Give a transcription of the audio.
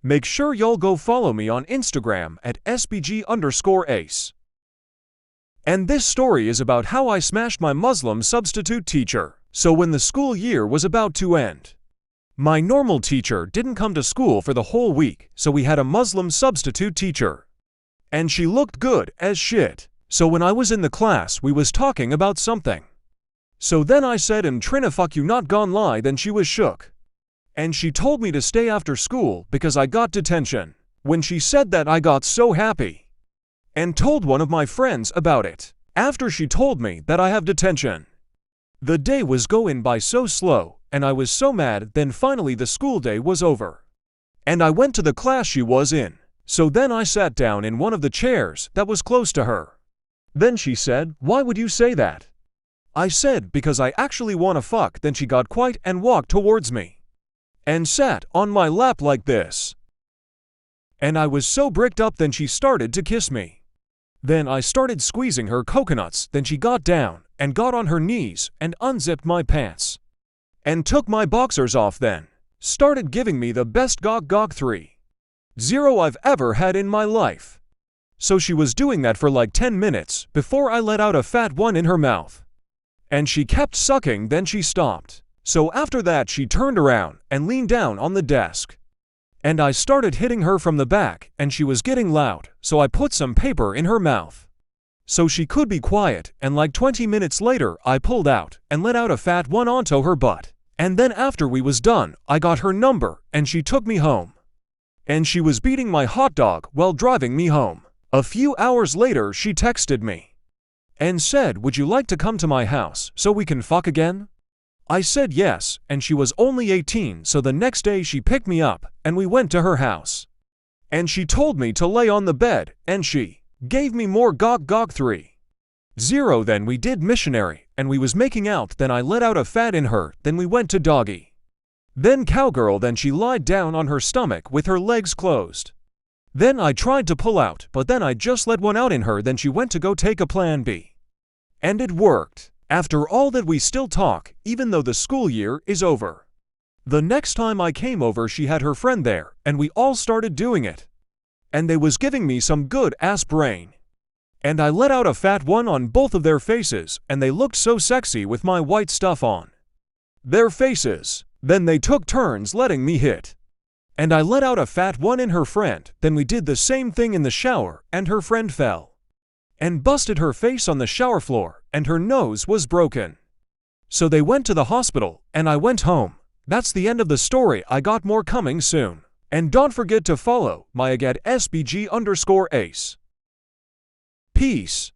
Make sure y'all go follow me on Instagram at SBG_ace. And this story is about how I smashed my Muslim substitute teacher. So when the school year was about to end, my normal teacher didn't come to school for the whole week, so we had a Muslim substitute teacher. And she looked good as shit. So when I was in the class, we was talking about something. So then I said, and Trina, fuck you not gon' lie, then she was shook. And she told me to stay after school because I got detention. When she said that, I got so happy and told one of my friends about it. After she told me that I have detention, the day was going by so slow, and I was so mad. Then finally the school day was over, and I went to the class she was in. So then I sat down in one of the chairs that was close to her. Then she said, "Why would you say that?" I said, "Because I actually wanna fuck." Then she got quiet and walked towards me and sat on my lap like this. And I was so bricked up. Then she started to kiss me. Then I started squeezing her coconuts. Then she got down and got on her knees and unzipped my pants and took my boxers off. Then started giving me the best gog 3-0 I've ever had in my life. So she was doing that for like 10 minutes before I let out a fat one in her mouth. And she kept sucking. Then she stopped. So after that she turned around and leaned down on the desk. And I started hitting her from the back, and she was getting loud, so I put some paper in her mouth so she could be quiet, and like 20 minutes later I pulled out and let out a fat one onto her butt. And then after we was done, I got her number and she took me home. And she was beating my hot dog while driving me home. A few hours later she texted me and said, "Would you like to come to my house so we can fuck again?" I said yes, and she was only 18, so the next day she picked me up and we went to her house. And she told me to lay on the bed, and she gave me more gog 3-0. Then we did missionary, and we was making out. Then I let out a fat in her. Then we went to doggy. Then cowgirl. Then she lied down on her stomach with her legs closed. Then I tried to pull out, but then I just let one out in her. Then she went to go take a plan B. And it worked. After all that, we still talk, even though the school year is over. The next time I came over, she had her friend there, and we all started doing it. And they was giving me some good ass brain. And I let out a fat one on both of their faces, and they looked so sexy with my white stuff on their faces. Then they took turns letting me hit. And I let out a fat one in her friend. Then we did the same thing in the shower, and her friend fell and busted her face on the shower floor, and her nose was broken. So they went to the hospital, and I went home. That's the end of the story. I got more coming soon. And don't forget to follow my @SBG_ace. Peace.